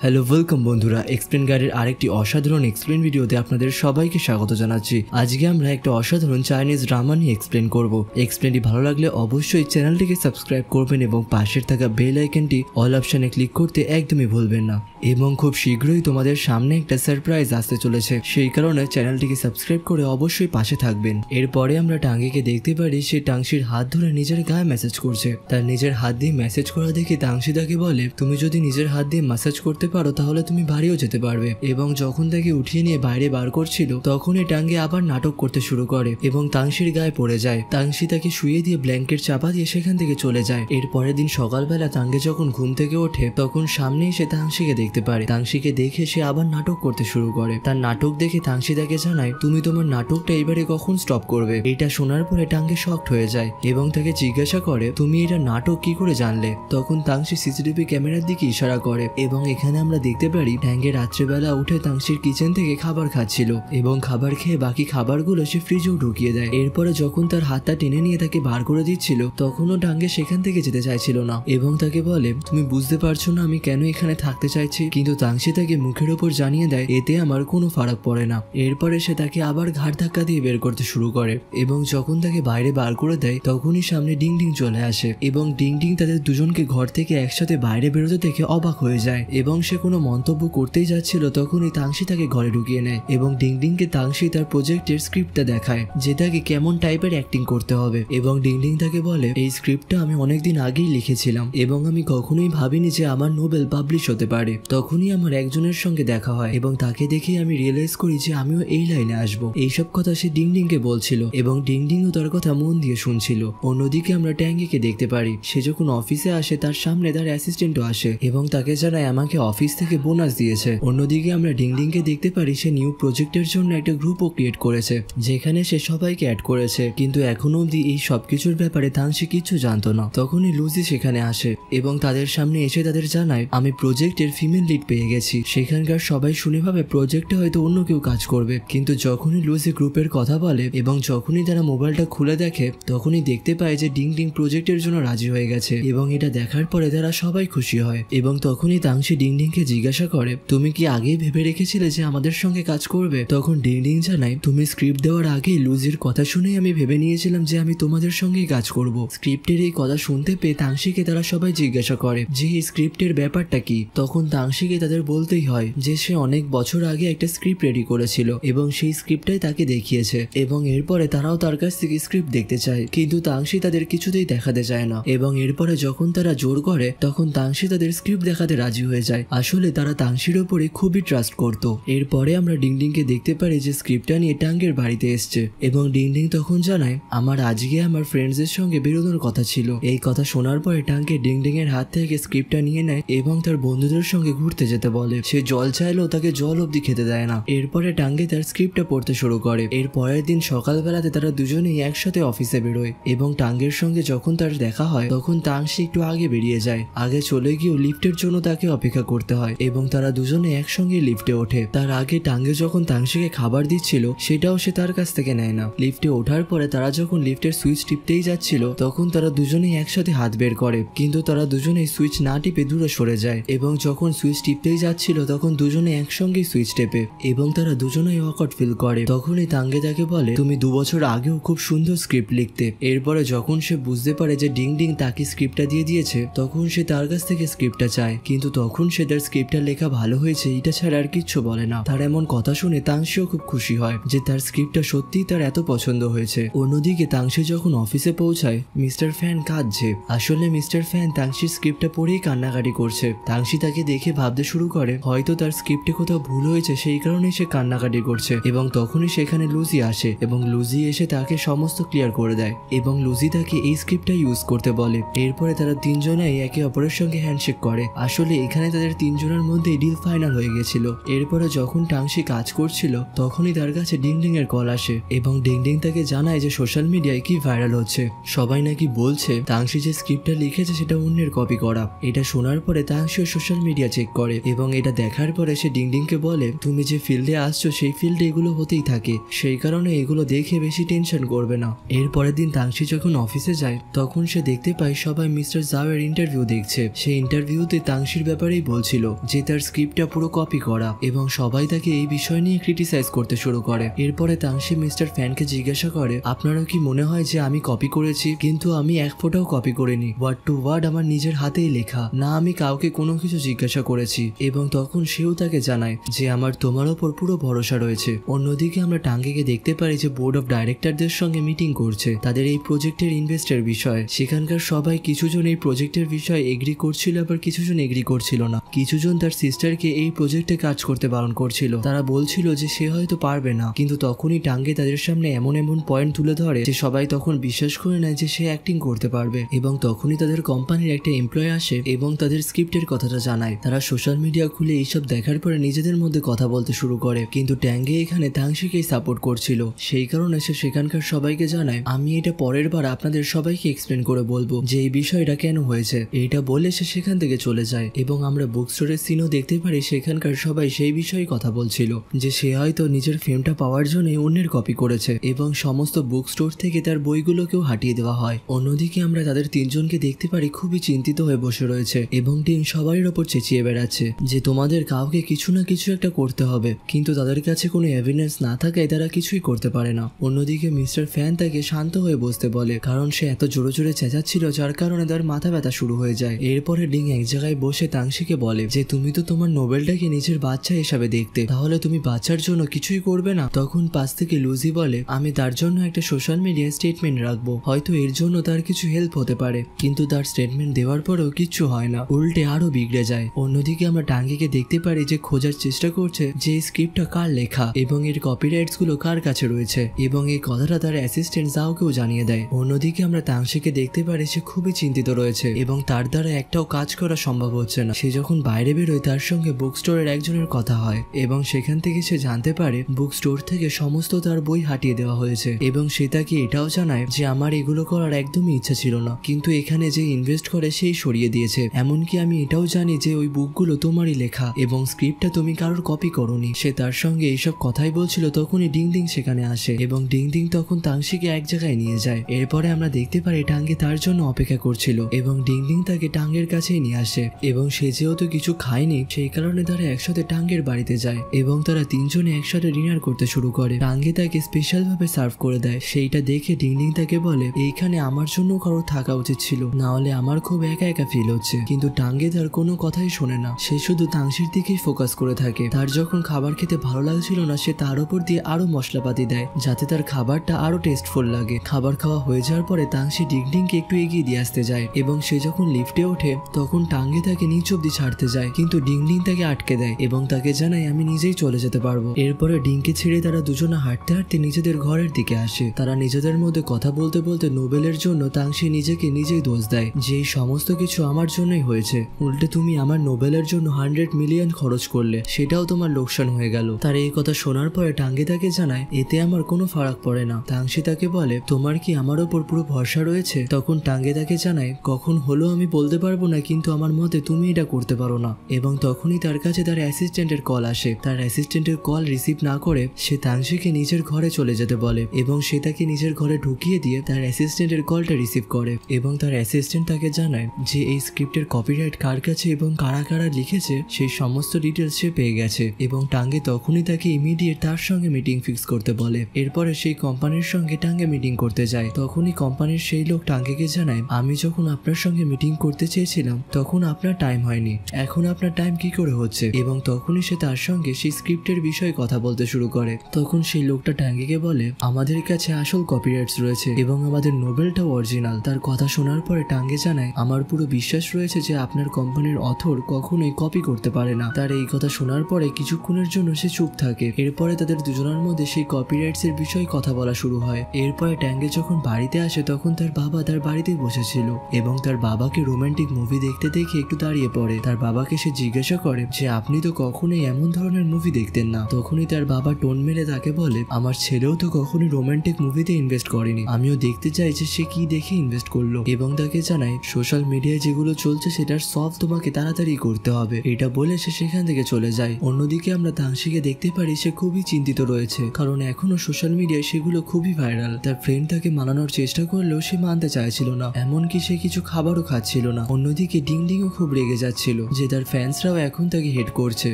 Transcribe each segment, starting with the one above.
Hello welcome বন্ধুরা, explain গাইডের আরেকটি অসাধারণ এক্সপ্লেন ভিডিওতে আপনাদের সবাইকে স্বাগত জানাচ্ছি। আজকে আমরা একটা অসাধারণ চাইনিজ ড্রামা নিয়ে এক্সপ্লেন করব। এক্সপ্লেনটি ভালো লাগলে অবশ্যই চ্যানেলটিকে সাবস্ক্রাইব করবেন এবং পাশের থাকা বেল আইকনটি অল অপশনে ক্লিক করতে একদমই ভুলবেন না। এবং খুব শীঘ্রই তোমাদের সামনে একটা সারপ্রাইজ আসতে চলেছে, সেই কারণে চ্যানেলটিকে সাবস্ক্রাইব করে অবশ্যই পাশে থাকবেন। এরপরে আমরা টাঙ্গিকে দেখতে পারি সে টাংশির হাত ধরে নিজের গায়ে মেসেজ করছে। তার নিজের হাত দিয়ে মেসেজ করা দেখে টাংশি তাকে বলে, তুমি যদি নিজের হাত দিয়ে ম্যাসাজ করতে পারো তাহলে তুমি বাড়িও যেতে পারবে। এবং যখন তাকে উঠিয়ে নিয়ে বাইরে বার করছিল তখনই টাঙ্গি আবার নাটক করতে শুরু করে এবং টাংশির গায়ে পড়ে যায়। টাংশি তাকে শুয়ে দিয়ে ব্ল্যাঙ্কেট চাপা দিয়ে সেখান থেকে চলে যায়। এর পরের দিন সকালবেলা টাঙ্গি যখন ঘুম থেকে ওঠে তখন সামনে এসে টাংশিকে দেখতে পারে। টাংশিকে দেখে সে আবার নাটক করতে শুরু করে। তার নাটক দেখে টাংশি তাকে জানায়, তুমি তোমার নাটকটা এবারে কখন স্টপ করবে। এটা শোনার পরে টাঙ্গি শকড হয়ে যায় এবং তাকে জিজ্ঞাসা করে, তুমি এটা নাটক কি করে জানলে। তখন টাংশি সিসিটিভি ক্যামেরার দিকে ইশারা করে এবং এখানে আমরা দেখতে পারি ট্যাঙ্গে রাত্রেবেলা উঠে টাংশির কিচেন থেকে খাবার খাচ্ছিল এবং খাবার খেয়ে বাকি খাবারগুলো সে ফ্রিজেও ঢুকিয়ে দেয়। এরপরে যখন তার হাতটা টেনে নিয়ে তাকে বার করে দিচ্ছিল তখনও টাঙ্গে সেখান থেকে যেতে চাইছিল না এবং তাকে বলে, তুমি বুঝতে পারছো না আমি কেন এখানে থাকতে চাইছি। কিন্তু টাংশি তাকে মুখের ওপর জানিয়ে দেয় এতে আমার কোনো ফারাক পড়ে না। এরপরে সে তাকে আবার ঘাড় ধাক্কা দিয়ে বের করতে শুরু করে এবং যখন তাকে বাইরে বার করে দেয় তখনই সামনে ডিং ডিং চলে আসে এবং ডিং ডিং তাদের দুজনকে ঘর থেকে একসাথে বাইরে বেরোতে দেখে অবাক হয়ে যায় এবং সে কোনো মন্তব্য করতেই যাচ্ছিল তখনই টাংশি তাকে ঘরে ঢুকিয়ে নেয় এবং ডিং ডিংকে টাংশি তার প্রজেক্টের স্ক্রিপ্টটা দেখায় যেটাকে কেমন টাইপের অ্যাক্টিং করতে হবে এবং ডিং ডিং তাকে বলে, এই স্ক্রিপ্টটা আমি অনেকদিন আগেই লিখেছিলাম এবং আমি কখনোই ভাবিনি যে আমার নোবেল পাবলিশ হতে পারে। তখনই আমার একজনের সঙ্গে দেখা হয় এবং তাকে দেখে আমি রিয়েলাইজ করি যে আমিও এই লাইনে আসবো। এইসব কথা সে ডিং ডিংকে বলছিল এবং ডিং ডিংও তার কথা মন দিয়ে শুনছিল। অন্যদিকে আমরা ট্যাঙ্গিকে দেখতে পারি সে যখন অফিসে আসে তার সামনে তার অ্যাসিস্ট্যান্টও আসে এবং তাকে জানায় আমাকে অফিস থেকে বোনাস দিয়েছে। অন্যদিকে আমরা ডিং ডিংকে দেখতে পারি সে নিউ প্রজেক্টের জন্য একটা গ্রুপও ক্রিয়েট করেছে যেখানে সে সবাইকে অ্যাড করেছে, কিন্তু এখনো অবধি এই সবকিছুর ব্যাপারে টাংশি কিচ্ছু জানতো না। তখনই লুজি সেখানে আসে এবং তাদের সামনে এসে তাদের জানায়, আমি প্রজেক্টের ফিমেল লিড পেয়ে গেছি। সেখানকার সবাই শুনে ভাবে প্রজেক্টে হয়তো অন্য কেউ কাজ করবে, কিন্তু যখনই লুজি গ্রুপের কথা বলে এবং যখনই তারা মোবাইলটা খুলে দেখে তখনই দেখতে পায় যে ডিং ডিং প্রজেক্টের জন্য রাজি হয়ে গেছে এবং এটা দেখার পরে তারা সবাই খুশি হয়। এবং তখনই টাংশি ডিং ডিংকে জিজ্ঞাসা করে, তুমি কি আগেই ভেবে রেখেছিলে যে আমাদের সঙ্গে কাজ করবে। তখন ডিং ডিং জানায়, তুমি স্ক্রিপ্ট দেওয়ার আগেই লুজির কথা শুনেই আমি ভেবে নিয়েছিলাম যে আমি তোমাদের সঙ্গেই কাজ করব। স্ক্রিপ্টের এই কথা শুনতে পেয়ে টাংশিকে তারা সবাই জিজ্ঞাসা করে যে এই স্ক্রিপ্টের ব্যাপারটা কি। তখন টাংশিকে তাদের বলতেই হয় যে সে অনেক বছর আগে একটা স্ক্রিপ্ট রেডি করেছিল এবং সেই স্ক্রিপ্টটাই তাকে দেখিয়েছে এবং এরপরে তারাও তার কাছ থেকে স্ক্রিপ্ট দেখতে চায়, কিন্তু টাংশি তাদের কিছুতেই দেখাতে চায় না। এবং এরপরে যখন তারা জোর করে তখন টাংশি তাদের স্ক্রিপ্ট দেখাতে রাজি হয়ে যায়। আসলে তারা টাংশির ওপরে খুবই ট্রাস্ট করত। এরপরে আমরা ডিং ডিংকে দেখতে পারি যে স্ক্রিপ্টটা নিয়ে টাঙ্গের বাড়িতে এসছে এবং ডিং ডিং তখন জানায়, আমার আজকে আমার ফ্রেন্ডসদের সঙ্গে বেরোনোর কথা ছিল। এই কথা শোনার পরে টাঙ্গে ডিং ডিং এর হাত থেকে স্ক্রিপ্টটা নিয়ে নেয় এবং তার বন্ধুদের সঙ্গে ঘুরতে যেতে বলে। সে জল চাইলেও তাকে জল অবধি খেতে দেয় না। এরপরে টাঙ্গে তার স্ক্রিপ্টটা পড়তে শুরু করে। এর পরের দিন সকালবেলাতে তারা দুজনেই একসাথে অফিসে বেরোয় এবং টাঙ্গের সঙ্গে যখন তার দেখা হয় তখন টাংশি একটু আগে বেরিয়ে যায়। আগে চলে গিয়েও লিফটের জন্য তাকে অপেক্ষা করতে হয় এবং তারা দুজনে একসঙ্গে লিফটে ওঠে। তার আগে টাঙ্গে যখন টাংশিকে খাবার দিচ্ছিল সেটাও সে তার কাছ থেকে নেয় না। লিফটে ওঠার পরে তারা যখন লিফটের সুইচ টিপতেই যাচ্ছিল তখন তারা দুজনেই একসাথে হাত বের করে, কিন্তু তারা দুজনেই সুইচ না টিপে দূরে সরে যায় এবং যখন সুইচ টিপতেই যাচ্ছিল তখন দুজনে একসঙ্গে সুইচ টেপে এবং তারা দুজনেই অকওয়ার্ড ফিল করে। তখনই টাঙ্গে তাকে বলে, তুমি 2 বছর আগেও খুব সুন্দর স্ক্রিপ্ট লিখতে। এরপরে যখন সে বুঝতে পারে যে ডিং ডিং তাকে স্ক্রিপ্টটা দিয়ে দিয়েছে তখন সে তার কাছ থেকে স্ক্রিপ্টটা চায়, কিন্তু তখন সে তার স্ক্রিপ্টটা লেখা ভালো হয়েছে এটা ছাড়া আর কিচ্ছু বলে না। তার এমন কথা শুনে টাংশিও খুব খুশি হয় যে তার স্ক্রিপ্টটা সত্যিই তার এত পছন্দ হয়েছে। অন্যদিকে টাংশি যখন অফিসে পৌঁছায় মিস্টার ফ্যান কাঁদছে। আসলে মিস্টার ফ্যান টাংশির স্ক্রিপ্টটা পড়েই কান্নাকাটি করছে। টাংশি তাকে দেখে ভাবতে শুরু করে হয়তো তার স্ক্রিপ্টে কোথাও ভুল হয়েছে সেই কারণেই সে কান্নাকাটি করছে এবং তখনই সেখানে লুজি আসে এবং লুজি এসে তাকে সমস্ত ক্লিয়ার করে দেয় এবং লুজি তাকে এই স্ক্রিপ্টটা ইউজ করতে বলে। এরপরে তারা তিনজনেই একে অপরের সঙ্গে হ্যান্ডশেক করে। আসলে এখানে তাদের তিনজনের মধ্যে ডিল ফাইনাল হয়ে গেছিল। এরপরে যখন টাংশি কাজ করছিল তখনই তার কাছে ডিং ডিং এর কল আসে এবং ডিং ডিং তাকে জানায় যে সোশ্যাল মিডিয়ায় কি ভাইরাল হচ্ছে। সবাই নাকি বলছে টাংশি যে স্ক্রিপ্টটা লিখেছে সেটা অন্যের কপি করা। এটা শোনার পরে টাংশিও সোশ্যাল মিডিয়া চেক করে এবং এটা দেখার পরে সে ডিং ডিংকে বলে, তুমি যে ফিল্ডে আসছো সেই ফিল্ডে এগুলো হতেই থাকে, সেই কারণে এগুলো দেখে বেশি টেনশন করবে না। এর পরের দিন টাংশি যখন অফিসে যায় তখন সে দেখতে পায় সবাই মিস্টার জাওয়ের ইন্টারভিউ দেখছে। সেই ইন্টারভিউতে টাংশির ব্যাপারেই বলছিল করছিল যে তার স্ক্রিপ্টটা পুরো কপি করা, এবং সবাই তাকে এই বিষয় নিয়ে ক্রিটিসাইজ করতে শুরু করে। এরপরে তাংশি মিস্টার ফ্যানকে জিজ্ঞাসা করে, আপনারও কি মনে হয় যে আমি কপি করেছি? কিন্তু আমি এক ফোঁটাও কপি করিনি, ওয়ার্ড টু ওয়ার্ড আমার নিজের হাতেই লেখা, না আমি কাউকে কোনো কিছু জিজ্ঞাসা করেছি। এবং তখন সেও তাকে জানায় যে আমার তোমার ওপর পুরো ভরসা রয়েছে। অন্যদিকে আমরা টাঙ্গিকে দেখতে পারি যে বোর্ড অফ ডাইরেক্টরদের সঙ্গে মিটিং করছে তাদের এই প্রজেক্টের ইনভেস্টের বিষয়ে। সেখানকার সবাই কিছুজন এই প্রজেক্টের বিষয়ে এগ্রি করছিল, আবার কিছুজন এগ্রি করছিল না। কিছুজন তার সিস্টারকে এই প্রজেক্টে কাজ করতে বারণ করছিল, তারা বলছিল যে সে হয়তো পারবে না। কিন্তু তখনই টাঙ্গে তাদের সামনে এমন এমন পয়েন্ট তুলে ধরে যে সবাই তখন বিশ্বাস করে নেয় যে সে অ্যাক্টিং করতে পারবে। এবং তখনই তাদের কোম্পানির একটা এমপ্লয় আসে এবং তাদের স্ক্রিপ্টের কথাটা জানায়। তারা সোশ্যাল মিডিয়া খুলে এইসব দেখার পরে নিজেদের মধ্যে কথা বলতে শুরু করে, কিন্তু ট্যাঙ্গে এখানে তাংশিকেই সাপোর্ট করছিল। সেই কারণে সে সেখানকার সবাইকে জানায়, আমি এটা পরের বার আপনাদের সবাইকে এক্সপ্লেন করে বলবো যে এই বিষয়টা কেন হয়েছে। এইটা বলে সে সেখান থেকে চলে যায়। এবং আমরা বুক স্টোরের সিনও দেখতে পারি সেখানকার সবাই সেই বিষয়ে কথা বলছিল যে সে হয়তো নিজের ফেমটা পাওয়ার জন্য অন্যের কপি করেছে, এবং সমস্ত বুক স্টোর থেকে তার বইগুলোকেও হাটিয়ে দেওয়া হয়। অন্যদিকে আমরা তাদের তিনজনকে দেখতে পারি খুবই চিন্তিত হয়ে বসে রয়েছে, এবং টিম সবারই ওপর চেঁচিয়ে বেড়াচ্ছে যে তোমাদের কাউকে কিছু না কিছু একটা করতে হবে, কিন্তু তাদের কাছে কোনো এভিডেন্স না থাকায় তারা কিছুই করতে পারে না। অন্যদিকে মিস্টার ফ্যান তাকে শান্ত হয়ে বসতে বলে, কারণ সে এত জোরে জোরে চেঁচাচ্ছিল যার কারণে তার মাথা ব্যথা শুরু হয়ে যায়। এরপরে ডিং এক জায়গায় বসে তাংশিকে বলে যে তুমি তো তোমার নোবেলটাকে নিজের বাচ্চা হিসাবে দেখতে, তাহলে তুমি বাচ্চার জন্য কিছুই করবে না? তখন পাশ থেকে লুজি বলে, আমি তার জন্য একটা সোশ্যাল মিডিয়ায় স্টেটমেন্ট রাখবো, হয়তো এর জন্য তার কিছু হেল্প হতে পারে। কিন্তু তার স্টেটমেন্ট দেওয়ার পরেও কিচ্ছু হয় না, উল্টে আরো বিগড়ে যায়। অন্যদিকে আমরা টাঙ্গিকে দেখতে পারি যে খোঁজার চেষ্টা করছে যে এই স্ক্রিপ্টটা কার লেখা এবং এর কপিরাইটস গুলো কার কাছে রয়েছে, এবং এই কথাটা তার অ্যাসিস্ট্যান্ট জাওকেও জানিয়ে দেয়। অন্যদিকে আমরা তাংশিকে দেখতে পারি সে খুবই চিন্তিত রয়েছে এবং তার দ্বারা একটাও কাজ করা সম্ভব হচ্ছে না। সে যখন বাইরে বেরোয় তার সঙ্গে বুক স্টোরের একজনের কথা হয়, এবং সেখান থেকে সে জানতে পারে বুক স্টোর থেকে সমস্ত তার বই হাটিয়ে দেওয়া হয়েছে। এবং সে তাকে এটাও জানায় যে আমার এগুলো করার একদমই ইচ্ছা ছিল না, কিন্তু এখানে যে ইনভেস্ট করে সেই সরিয়ে দিয়েছে। এমনকি আমি এটাও জানি যে ওই বুকগুলো তোমারই লেখা এবং স্ক্রিপ্টটা তুমি কারোর কপি করোনি। সে তার সঙ্গে এইসব কথাই বলছিল, তখনই ডিং ডিং সেখানে আসে এবং ডিং ডিং তখন তাংশিকে এক জায়গায় নিয়ে যায়। এরপরে আমরা দেখতে পারি টাঙ্গে তার জন্য অপেক্ষা করছিল এবং ডিং ডিং তাকে টাঙ্গের কাছেই নিয়ে আসে। এবং সে যেহেতু কিছু খায়নি সেই কারণে তারা একসাথে টাঙ্গের বাড়িতে যায় এবং তারা তিনজনে একসাথে ডিনার করতে শুরু করে। টাঙ্গে তাকে স্পেশাল ভাবে সার্ভ করে দেয়। সেইটা দেখে ডিং ডিং তাকে বলে, এইখানে আমার জন্য কারো থাকা উচিত ছিল, না হলে আমার খুব একা একা ফিল হচ্ছে। কিন্তু টাঙ্গে তার কোনো কথাই শোনে না, সে শুধু তাংশির দিকেই ফোকাস করে থাকে। তার যখন খাবার খেতে ভালো লাগছিল না সে তার উপর দিয়ে আরো মশলাপাতি দেয় যাতে তার খাবারটা আরো টেস্টফুল লাগে। খাবার খাওয়া হয়ে যাওয়ার পরে তাংশি ডিং ডিংকে একটু এগিয়ে দিয়ে আসতে যায় এবং সে যখন লিফটে ওঠে তখন টাঙ্গে তাকে নিচ অব্দি ছাড়তে যায়, কিন্তু ডিং ডিং তাকে আটকে দেয় এবং তাকে জানায় আমি নিজেই চলে যেতে পারবো। এরপরে ডিংকে ছেড়ে তারা দুজনে হাঁটতে হাঁটতে নিজেদের ঘরের দিকে আসে। তারা নিজেদের মধ্যে কথা বলতে বলতে নোবেলের জন্য তাংশি নিজেকে নিজেই দোষ দেয় যে এই সমস্ত কিছু আমার জন্যই হয়েছে, উল্টে তুমি আমার নোবেলের জন্য 100 মিলিয়ন খরচ করলে, সেটাও তোমার লোকসান হয়ে গেল। তার এই কথা শোনার পরে টাঙ্গে তাকে জানায় এতে আমার কোনো ফারাক পড়ে না। তাংশি তাকে বলে তোমার কি আমার ওপর পুরো ভরসা রয়েছে? তখন টাঙ্গে তাকে জানায় কখন হলো আমি বলতে পারবো না, কিন্তু আমার মতে তুমি এটা করতে পারো না। এবং তখনই তার কাছে তার অ্যাসিস্ট্যান্টের কল আসে। তার অ্যাসিস্ট্যান্টের কল রিসিভ না করে সে তাংশিকে নিজের ঘরে চলে যেতে বলে এবং সে তাকে নিজের ঘরে ঢুকিয়ে দিয়ে তার অ্যাসিস্ট্যান্টের কলটা রিসিভ করে এবং তার অ্যাসিস্ট্যান্ট তাকে জানায় যে এই স্ক্রিপ্টের কপিরাইট কার কাছে এবং কারা কারা লিখেছে সেই সমস্ত ডিটেলস সে পেয়ে গেছে। এবং টাঙ্গে তখনই তাকে ইমিডিয়েট তার সঙ্গে মিটিং ফিক্স করতে বলে। এরপরে সেই কোম্পানির সঙ্গে টাঙ্গে মিটিং করতে যায়। তখনই কোম্পানির সেই লোক টাঙ্গেকে জানায় আমি যখন আপনার সঙ্গে মিটিং করতে চেয়েছিলাম তখন আপনার টাইম হয়নি, এখন আপনার টাইম কি করে হচ্ছে? এবং তখনই সে তার সঙ্গে সেই স্ক্রিপ্টের বিষয়ে কথা বলতে শুরু করে। তখন সেই লোকটা টাঙ্গেকে বলে আমাদের কাছে আসল কপিরাইটস রয়েছে এবং আমাদের নোবেলটাও অরিজিনাল। তার কথা শোনার পরে টাঙ্গে জানায় আমার পুরো বিশ্বাস রয়েছে যে আপনার কোম্পানির অথর কখনোই কপি করতে পারে না। তার এই কথা শোনার পরে কিছুক্ষণের জন্য সে চুপ থাকে। এরপরে তাদের দুজনের মধ্যে সেই কপিরাইটস এর বিষয়ে কথা বলা শুরু হয়। এরপরে ট্যাঙ্গে যখন বাড়িতে আসে তখন তার বাবা তার বাড়িতে বসেছিল এবং তার বাবাকে রোমান্টিক মুভি দেখতে দেখে একটু দাঁড়িয়ে পড়ে। তার বাবাকে সে জিজ্ঞাসা করে যে আপনি তো কখনোই এমন ধরনের মুভি দেখতেন না। তখনই তার বাবা টোন মেরে তাকে বলে আমার ছেলেও তো কখনোই রোমান্টিক মুভিতে ইনভেস্ট করেনি, আমিও দেখতে চাই যে সে কি দেখে ইনভেস্ট করলো। এবং তাকে জানায় সোশ্যাল মিডিয়ায় যেগুলো চলছে সেটার সলভ তোমাকে তাড়াতাড়ি করতে হবে। এটা বলে সে সেখান থেকে চলে যায়। অন্যদিকে আমরা তাংশিকে দেখতে পারি সে খুবই চিন্তিত রয়েছে, কারণ এখনো সোশ্যাল মিডিয়ায় সেগুলো খুবই ভাইরাল। তার ফ্রেন্ড তাকে মানানোর চেষ্টা করলেও সে মানতে চাইছিল না, এমনকি সে কিছু খাবারও খাচ্ছিল না। অন্যদিকে ডিং ডিংও খুব রেগে যাচ্ছিল যে তার ফ্যান্সরাও এখন তাকে হেট করছে।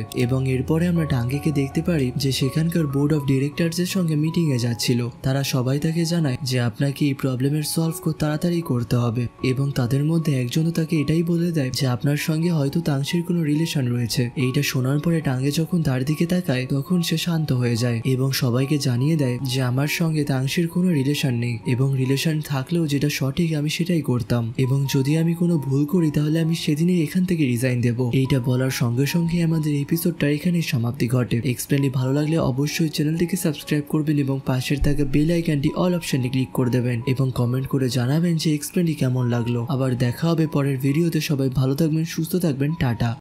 এবং এরপরে আমরা টাঙ্গিকে দেখতে পারি যে সেখানকার বোর্ড অফ ডিরেক্টরসের সঙ্গে মিটিং এ যাচ্ছিল। তারা সবাই তাকে জানায় যে আপনাকে এই প্রবলেমের সলভ তাড়াতাড়ি করতে হবে, এবং তাদের মধ্যে একজনও তাকে এটাই বলে দেয় যে আপনার সঙ্গে হয়তো তাংশির কোনো রিলেশন রয়েছে। এইটা শোনার পরে টাঙ্গে যখন তার দিকে তাকায় তখন সে শান্ত হয়ে যায় এবং সবাইকে জানিয়ে দেয় যে আমার সঙ্গে তাংশির কোনো রিলেশন নেই, এবং রিলেশন থাকলেও যেটা সঠিক আমি সেটাই করতাম, এবং যদি আমি কোনো ভুল করি তাহলে আমি সেদিনই এখান থেকে রিজাইন দেব। এইটা বলার সঙ্গে সঙ্গে আমাদের এপিসোডটা এখানেই সমাপ্তি ঘটে। এক্সপ্লেনটি ভালো লাগলে অবশ্যই চ্যানেলটিকে সাবস্ক্রাইব করবেন এবং পাশের থাকা বেল আইকনটি অল অপশনে ক্লিক করে দেবেন এবং কমেন্ট করে জানাবেন যে এক্সপ্লেনটি কেমন লাগলো। আবার দেখা হবে পরের ভিডিওতে। সবাই ভালো থাকবেন, সুস্থ থাকবেন, টাটা।